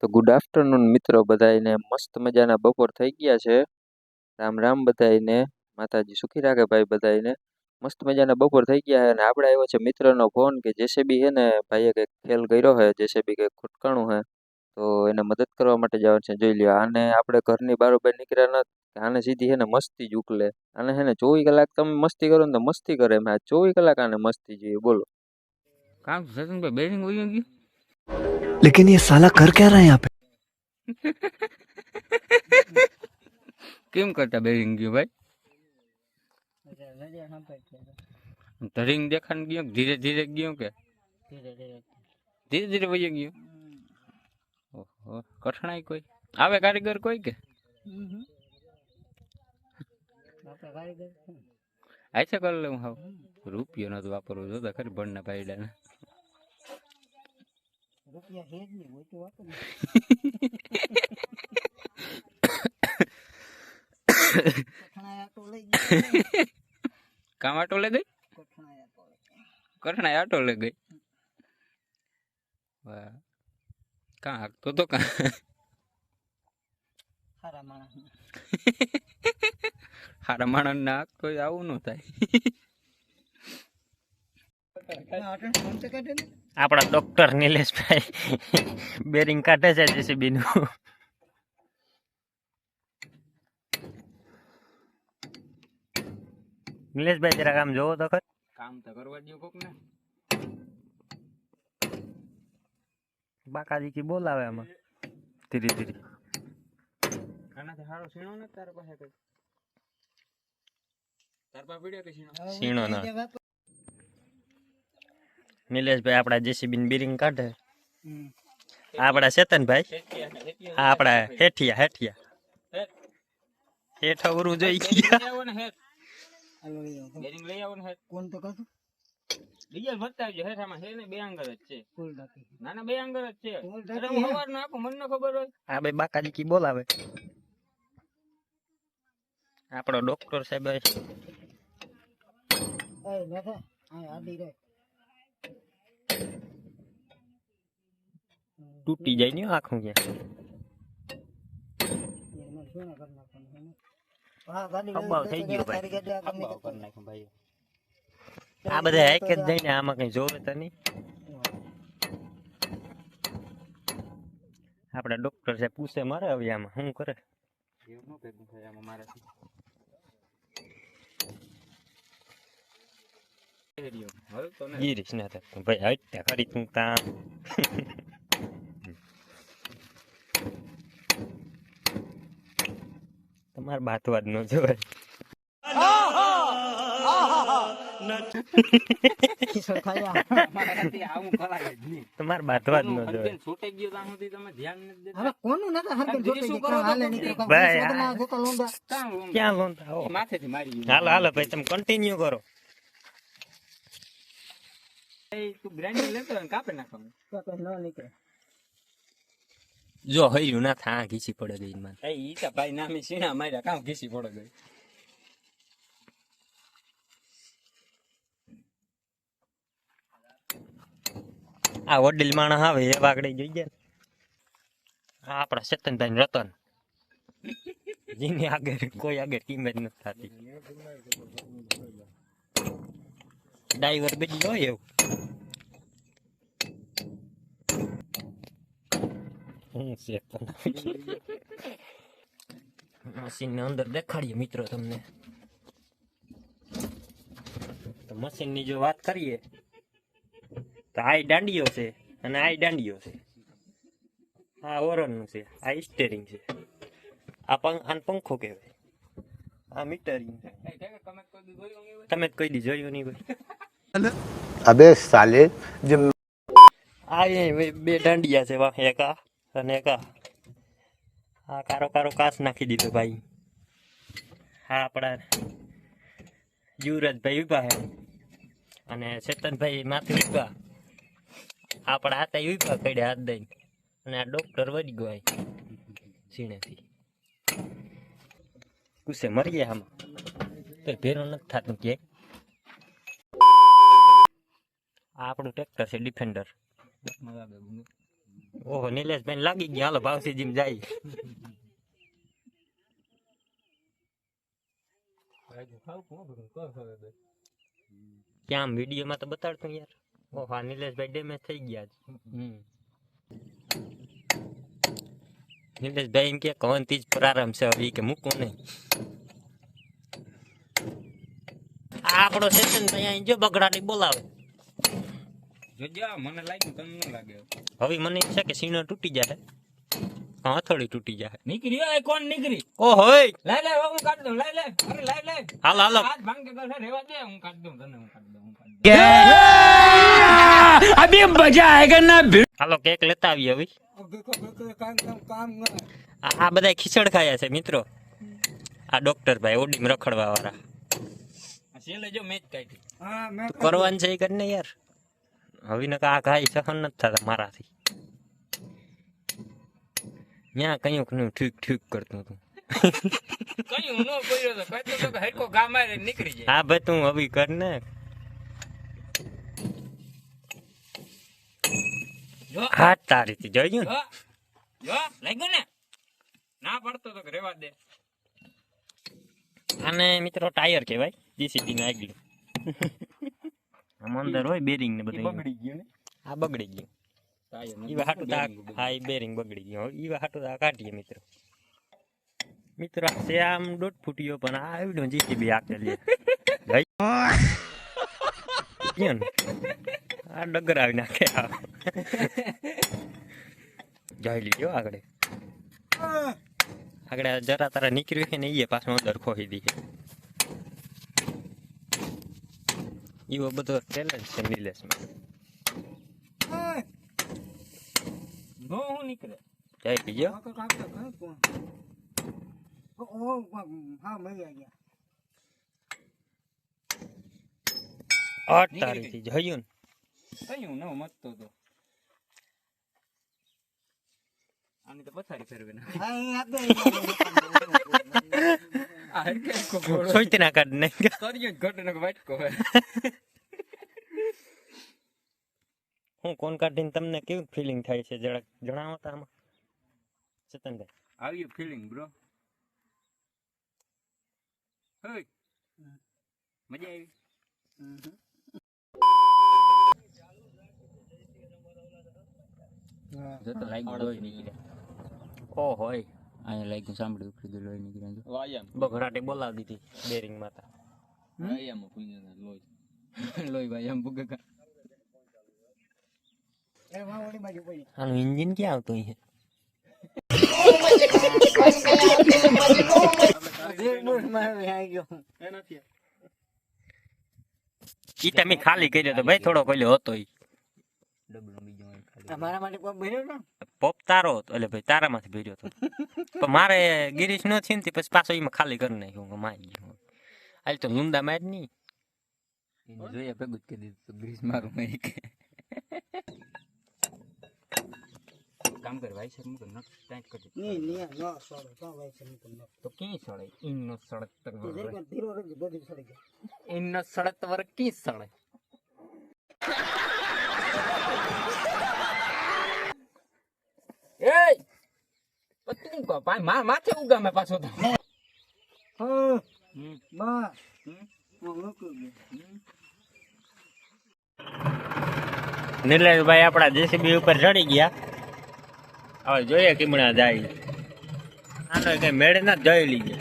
તો good afternoon મિત્રો બધાને મસ્ત મજાના બપોર થઈ ગયા છે. રામ રામ બધાને. માતાજી સુખી રાખે ભાઈ બધાને. મસ્ત મજાના બપોર થઈ ગયા છે અને આપણે આવ્યો છે મિત્રનો ફોન કે જેસીબી છે ને ભાઈએ કંઈક ખેલ કર્યો છે, જેસીબી કંઈક ખોટકાણું છે, તો એને મદદ કરવા માટે જવાનું છે. જોઈ લ્યો, આને આપણે ઘરની બારોબાર નીકળ્યા નથી, આને સીધી છે ને મસ્તી જ ઉકલે. આને છે ને 24 કલાક તમે મસ્તી કરો ને તો મસ્તી કરે, એમ આ 24 કલાક આને મસ્તી જોઈએ. બોલો કામ સચિનભાઈ બેરિંગ વહી ગયું. लेकिन ये साला कर क्या रहा है यहाँ पे? કેમ કરતા બેરિંગ ગયું ભાઈ? ધરીંગ દેખાણ ગયો, ધીરે ધીરે ગયો કે ધીરે ધીરે વહી ગયું? ઓહો, કઠણાઈ કોઈ આવે કારીગર કોઈ કે આછા કરી લઉં? હાવ રૂપિયો નતો વાપરવો જોતા ખરી ભણના પાયડા ને. કામ આટો લઈ ગઈ, કઠણાઈ આટો લઈ ગઈ. વાહ, કાં હાકતો તો કાં હારા માણસ ના હાકતો આવું ન થાય. આપણા ડોક્ટર નિલેશભાઈ બેરિંગ કાઢે છે જેસીબી નું. નિલેશભાઈ જરા કામ જોવો તો ખર. કામ તો કરવા દો કોક ને. બાકાજી કી બોલાવે આમાં ધીરે ધીરે. આનાથી સારો સીણો ને તારા પાસે કઈ? તાર પાસે પીડ્યો કે સીણો? સીણો ના. નિલેશભાઈ આપણા જેસીબી ની બેરિંગ કાઢે. આપણા ચેતનભાઈ આપણા હેઠિયા હેઠા ઉરું જોઈ ગયા. બેરિંગ લઈ આવો ને હેઠ. કોણ તો કહું ડીઝલ ભરતા આવજો. હેઠામાં હે ને બે આંગર જ છે. ના ના બે આંગર જ છે. અરે હું સવાર ના આપું, મને ખબર હોય. આ ભાઈ બાકાજી કી બોલાવે. આપણો ડોક્ટર સાહેબ તૂટી જાય ને આખું ક્યાં. અબાવ થઈ ગયો ભાઈ. આ બધા એક જ જઈને આમાં કઈ જોવે તો નહીં. આપડા ડોક્ટર સાહેબ પૂછે મારે હવે આમાં શું કરે. ગીરીશ ના થાય ભાઈ, હટ ખરી તું તા. તમારે બાતવા જ ન જોવાય. તમારે બાતવા જ ન જોવાય. છૂટે ગયો ત્યાં સુધી તમે ધ્યાન નથી દેતા. ક્યાં લોંધા હો? માથેથી મારી ગયું. હાલો હાલો ભાઈ, તમે કન્ટિન્યુ કરો. તું ગ્રાઇન્ડર લેતો હોય ને કાપી નાખવાનું. જો હર્યું ના થા ઘીસી પડે ગઈ માં. ઈ તો ભાઈ નામી સીણા માર્યા કામ ઘીસી પડે ગઈ. આ વડીલ માણસ આવે એ વાગડી જોઈ ગયા. આ આપણા ચેતનભાઈ રતન જેની આગળ કોઈ આગળ કિંમત નથી થતી. ડ્રાઈવર બેઠી હોય એવું. મશીન ને અંદર દેખાડીએ મિત્રો તમને. તો મશીન ની જો વાત કરીએ તો આ દાંડીઓ છે અને આ દાંડીઓ છે. આ ઓરન નું છે, આ સ્ટેરિંગ છે, આ પંખો કહેવાય, આ મીટરિંગ. તમે કોઈ દી જોયું નહીં ભાઈ? अबे साले जब આ બે દાંડિયા છે, વાહ એક આ અને એક આ. કારો કારો કાચ નાખી દીધો ભાઈ. હા આપણા યુવરાજભાઈ ઉભા છે અને ચેતનભાઈ માથે ઉભા. આપણા હાથે ઉભા કડે હાથ દઈને અને આ ડોક્ટર વળી ગયો સીણેથી. કુસે મરી ગયા આમાં તો ભેરો નથી થતું ક્યાંય. આ આપણું ટ્રેક્ટર છે ડિફેન્ડર. ઓહો નિલેશભાઈ લાગી ગયા, હાલો ભાવસી જીમ જાય. ક્યાં વિડીયોમાં તો બતાડતું યાર. ઓહો આ નિલેશભાઈ ડેમેજ થઈ ગયા છે. નિલેશભાઈ એમ કે કવનથી જ પ્રારંભ છે, હવે ઈ કે મૂકવું નહીં. આ આપણો સેશન ભાઈ અહીં જો બગડાટી બોલાવે. જોજો મને લાગ્યું તમને ન લાગે. હવે મને એમ છે કે સીણો તૂટી જાય, હથોડી તૂટી જાય. નીકળી એ કોણ નીકળી? ઓહો લાય લાય હું કાઢ દઉં. લાય લાય અરે લાય લાય. હાલો હાલો હાથ ભાંગ કે છે રેવા દે, હું કાઢ દઉં તને, હું કાઢ દઉં, હું કાઢ દઉં. अभी मजा आएगा ना હાલો કેક લેતા આવીએ હવે. આ બધા ખીચડ ખાયા છે મિત્રો, આ ડોક્ટર ભાઈ ઓડીમ રખડવા વાળા. આ છેલ્લે જો મેચ કાઢી. તું કરવાનું છે એ કરીને યાર. હવે ને આ ઘાય સહન નથી થતા મારાથી. ત્યાં કયું ઠીક ઠીક કરતું હતું. કયું નો કર્યો તો કહેતો તો કે હરકો ગા મારે નીકળી જાય. હા ભાઈ તું હવે કર ને. જો હા તારીથી જોયું ને. જો જો લાગ્યું ને, ના પડતો તો કે રેવા દે. આને મિત્રો ટાયર કહેવાય, જીસીબી ના આગળ. આમ અંદર હોય બેરિંગ ને બધું. બગડી ગયું ને. આ બગડી ગયું. ઈવા હાટું હા ઈ બેરિંગ બગડી ગયું. ઈવા હાટું આ કાઢીએ મિત્રો. મિત્રો આ છે આમ 1.5 ફૂટ્યો પણ આ આવડો જીસીબી આકેલી. કેમ આ ડગર આવી નાખે. જોઈ લીધો આગળ આગળ જરા તારા નીકળ્યું છે ને એ પાછું અંદર ખોઈ દીધે. એવો બધો ટેલેન્ટ છે નિલેશમાં. નો હું નીકળે. જઈ લીધો. તારીથી જોયું કયું નો મતતો તો. આની તો પથારી ફેરવે ના. આ હરકે કો ને ગોળો સોઈતી ના કાઢ નહીં. તરિયો જ ઘટનો વાટકો હે. હું કોણ કાઢીને તમને કેવું ફિલિંગ થાય છે જરાક જણાવો તો આમાં Chetanbhai. How you feeling, bro? Hey. મજા આવી? જો તો લાગ્યું લોહી નીકળ્યા. ઓ હોય અહીંયા લાગ્યું સાંભળ્યું ઉપરી ગયું લોહી નીકળ્યા. જો વાયામ બઘડાટી બોલાવી દીધી બેરિંગ માતા. વાયામ પૂંજના લોહી. લોહી વાયામ બુગકા. આનું એન્જિન ક્યાં આવતું છે? ઈ તમે ખાલી કર્યો તો ભાઈ, થોડો કોલ્યો હતો ઈ. ડબલો બીજો ખાલી. તમારા માટે પગ ભર્યો ને? પોપ તારો હતો એટલે ભાઈ તારામાંથી ભર્યો હતો. પણ મારે ગિરીશ ન થયું ને પછી પાછો એમાં ખાલી કરી નાખ્યું. મારી ગયું હાલ તો લુંડા માર નહીં. એને જોયા ભેગું જ કરી દીધું તો ગ્રીસ મારું નહીં કે. કામ કર ભાઈ સર મુક નક ટાઈટ કરી નહીં નહીં ન સોડો તો ભાઈ છે નહીં તો કી સળે ઇન સળત તક તો જે કે ધીરો રે બધી સડી ગઈ. ઇન સળત વર કી સળે. એય પતું કો પાય માથે ઉગા મે પાછો તો. હા બા હું રોકું નિલેશભાઈ આપણા જેસીબી ઉપર ચડી ગયા. હવે જોઈએ કેમણા જાય. આનો કઈ મેળે ના જોઈ લીધે.